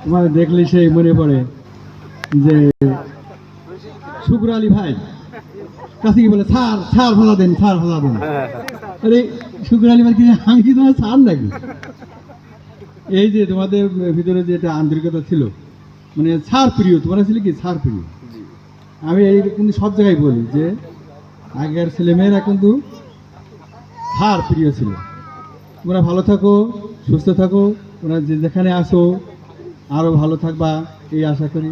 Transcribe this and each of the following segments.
তোমার দেখলে সেই মনে পড়ে যে শুক্র আলী ভাই কাছে কি বলে স্যার স্যার ভাড়া দেন, স্যার ভাড়া দেন। আরে শুক্র আলী ভাই কি আমি কি তোমার স্যার নাকি? এই যে তোমাদের ভিতরে যে একটা আন্তরিকতা ছিল, মানে স্যার প্রিয়, তোমরা ছিল কি স্যার প্রিয়। আমি এই কিন্তু সব জায়গায় বলি যে আগের ছেলেমেয়েরা কিন্তু স্যার প্রিয় ছিল। তোমরা ভালো থাকো, সুস্থ থাকো, তোমরা যেখানে আসো আরও ভালো থাকবা এই আশা করি।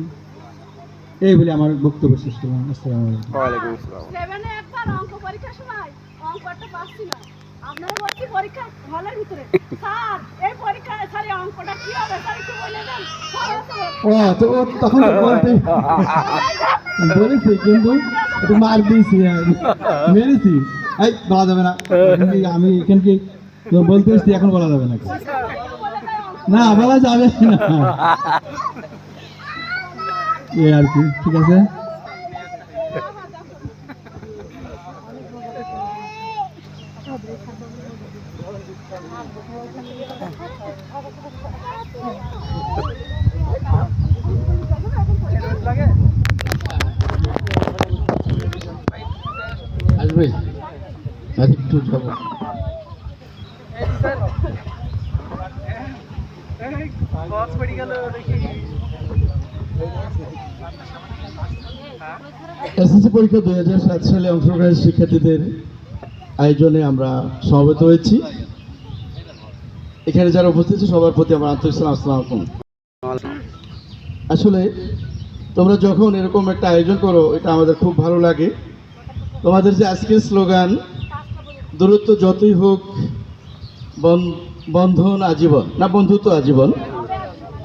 এই বলে আমার বক্তব্য শেষ করলাম। আসসালামু আলাইকুম। ওয়ালাইকুম আসসালাম। সেভেনে একবার অঙ্ক পরীক্ষার সময় অঙ্কটা পাচ্ছি না, আপনারা বলছি পরীক্ষা হলের ভিতরে স্যার এই পরীক্ষায় স্যার এই অঙ্কটা কি হবে স্যার একটু বলে দেন। ও তো ও তখন তো বলতে বলেছি কিন্তু একটু মার দিয়েছি, মেরেছি। এই বলা যাবে না, আমি এখানকে বলতে এসছি, এখন বলা যাবে না। না বলা যাবে না, এই আর কি। ঠিক আছে, আসবে একটু যাবো। এসএসসি পরীক্ষা 2007 সালে অংশগ্রহণকারী শিক্ষার্থীদের আয়োজনে আমরা সমবেত হয়েছি। এখানে যারা উপস্থিত আছে সবার প্রতি আমার আন্তরিক সালাম। আসসালামু আলাইকুম। আসলে তোমরা যখন এরকম একটা আয়োজন করো এটা আমাদের খুব ভালো লাগে। তোমাদের যে আজকের স্লোগান দূরত্ব যতই হোক বন্ধন আজীবন, না বন্ধুত্ব আজীবন।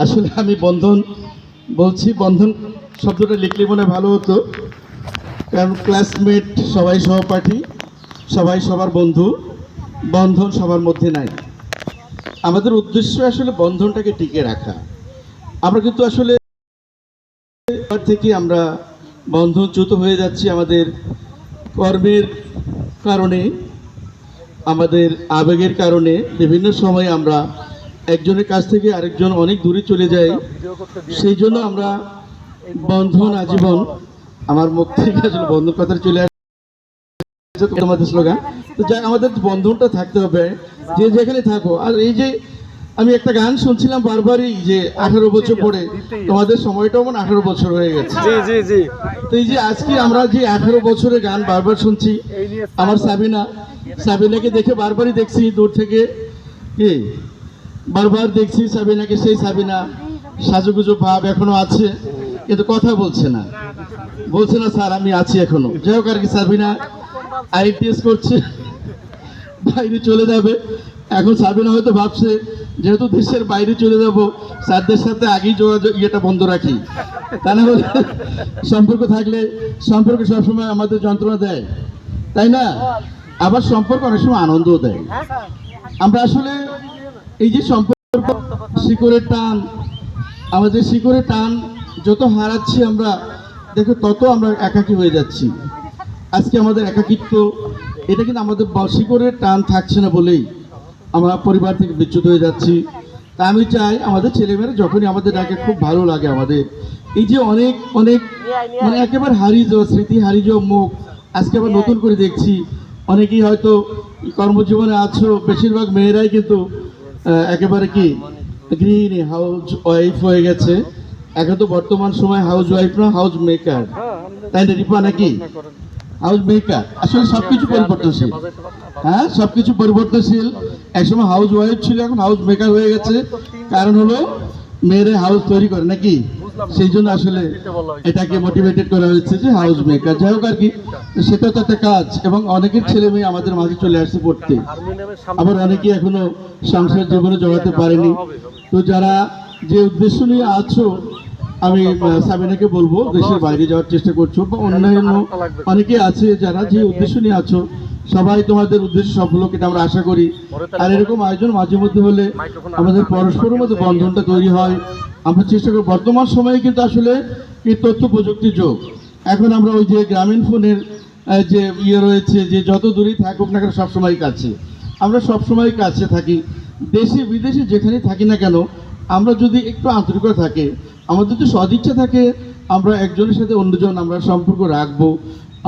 আসলে আমি বন্ধন বলছি, বন্ধন শব্দটা লিখলে মনে ভালো হতো, কারণ ক্লাসমেট সবাই সহপাঠী, সবাই সবার বন্ধু, বন্ধন সবার মধ্যে নাই। আমাদের উদ্দেশ্য আসলে বন্ধনটাকে টিকে রাখা। আমরা কিন্তু আসলে থেকে আমরা বন্ধনচ্যুত হয়ে যাচ্ছি আমাদের কর্মের কারণে, আমাদের আবেগের কারণে। বিভিন্ন সময় আমরা একজনের কাছ থেকে আরেকজন অনেক দূরে চলে যাই, সেই জন্য আমরা বন্ধন আজীবন, আমার মুখ থেকে আসলে বন্ধন কথা চলে আসে তোমাদের স্লোগান। তো যাই, আমাদের বন্ধনটা থাকতে হবে যে যেখানে থাকো। আর এই যে আমি একটা গান শুনছিলাম বারবারই যে 18 বছর পরে, তোমাদের সময়টাও মানে 18 বছর হয়ে গেছে। জি জি জি। তো এই যে আজকে আমরা যে 18 বছরের গান বারবার শুনছি, আমার সাবিনাকে দেখে বারবারই দেখছি দূর থেকে, কি বারবার দেখছি সাবিনাকে, সেই সাবিনা সাজুগুজু ভাব এখনো আছে, কিন্তু কথা বলছে না স্যার আমি আছি এখনো। যাই হোক আর কি, সাবিনা আইটিএস করছে, বাইরে চলে যাবে। এখন সাবিনা হয়তো ভাবছে যেহেতু দেশের বাইরে চলে যাব, স্যারদের সাথে আগেই যোগাযোগ ইয়েটা বন্ধ রাখি, তা না হলে সম্পর্ক থাকলে সম্পর্ক সবসময় আমাদের যন্ত্রণা দেয়, তাই না? আবার সম্পর্ক অনেক সময় আনন্দও দেয়। আমরা আসলে এই যে সম্পর্ক শিকড়ের টান, আমাদের শিকড়ের টান যত হারাচ্ছি আমরা, দেখো তত আমরা একাকী হয়ে যাচ্ছি। আজকে আমাদের একাকিত্ব, এটা কিন্তু আমাদের শিকড়ের টান থাকছে না বলেই আমরা পরিবার থেকে বিচ্যুত হয়ে যাচ্ছি। তা আমি চাই আমাদের ছেলেমেয়েরা যখনই আমাদের ডাকে খুব ভালো লাগে। আমাদের এই যে অনেক অনেক মানে একেবারে হারিয়ে যাওয়া স্মৃতি, হারিয়ে যাওয়া মুখ আজকে আবার নতুন করে দেখছি। অনেকেই হয়তো কর্মজীবনে আছো, বেশিরভাগ মেয়েরাই কিন্তু একেবারে কি গৃহিণী, হাউস ওয়াইফ হয়ে গেছে। এখন তো বর্তমান সময় হাউস ওয়াইফ না, হাউস মেকার, তাই না রিপা? নাকি হাউস মেকার। আসলে সবকিছু পরিবর্তনশীল, হ্যাঁ সবকিছু পরিবর্তনশীল। একসময় হাউস ওয়াইফ ছিল, এখন হাউস মেকার হয়ে গেছে। কারণ হলো মেয়েরা হাউস তৈরি করে নাকি, সেই জন্য আসলে এটাকে মোটিভেটেড করা হয়েছে যে হাউস মেকার। যাই হোক আর কি, সেটা তো একটা কাজ। এবং অনেকের ছেলে মেয়ে আমাদের মাঝে চলে আসছে পড়তে, আবার অনেকেই এখনো সংসার জীবনে জড়াতে পারেনি। তো যারা যে উদ্দেশ্য নিয়ে আছো, আমি সাবিনাকে বলবো দেশের বাইরে যাওয়ার চেষ্টা করছো, বা অন্যান্য অনেকে আছে যারা যে উদ্দেশ্য নিয়ে আছো, সবাই তোমাদের উদ্দেশ্য সফল হোক এটা আমরা আশা করি। আর এরকম আয়োজন মাঝে মধ্যে হলে আমাদের পরস্পরের মধ্যে বন্ধনটা তৈরি হয়। আমরা চেষ্টা করি। বর্তমান সময়ে কিন্তু আসলে এই তথ্য প্রযুক্তির যুগ। এখন আমরা ওই যে গ্রামীণ ফোনের যে ইয়ে রয়েছে, যে যত দূরেই থাকুক না কেন সবসময় কাছে, আমরা সবসময় কাছে থাকি। দেশে বিদেশে যেখানেই থাকি না কেন আমরা যদি একটু আন্তরিকতা থাকে, আমাদের যদি সদিচ্ছা থাকে, আমরা একজনের সাথে অন্যজন আমরা সম্পর্ক রাখবো,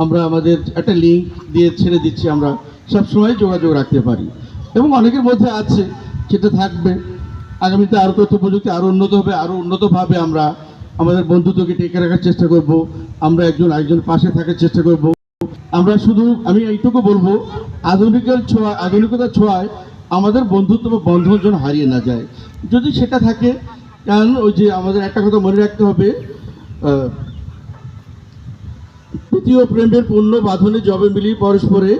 আমরা আমাদের একটা লিঙ্ক দিয়ে ছেড়ে দিচ্ছি, আমরা সবসময় যোগাযোগ রাখতে পারি। এবং অনেকের মধ্যে আছে, সেটা থাকবে। আগামীতে আরও তথ্য প্রযুক্তি আরও উন্নত হবে, আরও উন্নতভাবে আমরা আমাদের বন্ধুত্বকে টিকে রাখার চেষ্টা করব, আমরা একজন আরেকজন পাশে থাকার চেষ্টা করব। আমরা শুধু আমি এইটুকু বলবো, আধুনিকতার ছোঁয়ায় আমাদের বন্ধুত্ব বা বন্ধন যেন হারিয়ে না যায়। যদি সেটা থাকে, কারণ ওই যে আমাদের একটা কথা মনে রাখতে হবে, তৃতীয় প্রেমের পূর্ণ বাঁধনে যবে মিলি পরস্পরে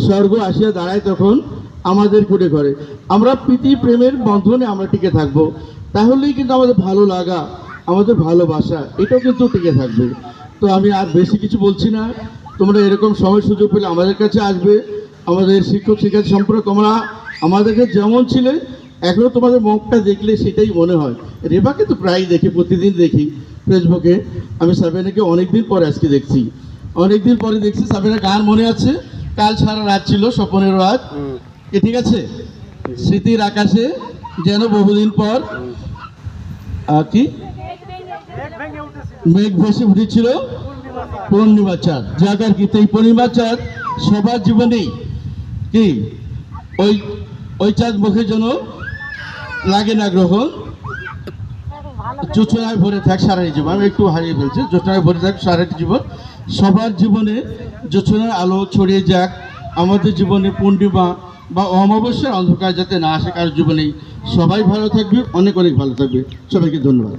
স্বর্গ আসিয়া দাঁড়ায় তখন আমাদের কুটে ঘরে। আমরা প্রীতি প্রেমের বন্ধনে আমরা টিকে থাকবো, তাহলেই কিন্তু আমাদের ভালো লাগা, আমাদের ভালোবাসা এটাও কিন্তু টিকে থাকবে। তো আমি আর বেশি কিছু বলছি না, তোমরা এরকম সময় সুযোগ পেলে আমাদের কাছে আসবে, আমাদের শিক্ষক শিক্ষার্থী সম্পর্কে তোমরা আমাদেরকে যেমন ছিলে, এখনও তোমাদের মুখটা দেখলে সেটাই মনে হয়। রেবাকে তো প্রায়ই দেখি, প্রতিদিন দেখি ফেসবুকে। আমি সাবিনাকে অনেকদিন পরে আজকে দেখছি, অনেকদিন পরে দেখছি। সাবিনা গান মনে আছে, কাল সারা রাত ছিল স্বপনের রাত, এ ঠিক আছে, স্মৃতির আকাশে যেন বহুদিন পর কি মেঘ ভেসে উঠেছিল পূর্ণিমা চাঁদ। জাগার কি এই পূর্ণিমা চাঁদ সবার জীবনেই কি ওই ওই চাঁদ মুখে যেন লাগে না গ্রহণ, জোছনায় ভরে থাক সারাটি জীবন। আমি একটু হারিয়ে ফেলছি, জোছনায় ভরে থাক সারাটি জীবন। সবার জীবনে জোছনার আলো ছড়িয়ে যাক, আমাদের জীবনে পূর্ণিমা বা অমাবস্যার অন্ধকার যাতে না আসে কারোর জীবনেই। সবাই ভালো থাকবে, অনেক অনেক ভালো থাকবে। সবাইকে ধন্যবাদ।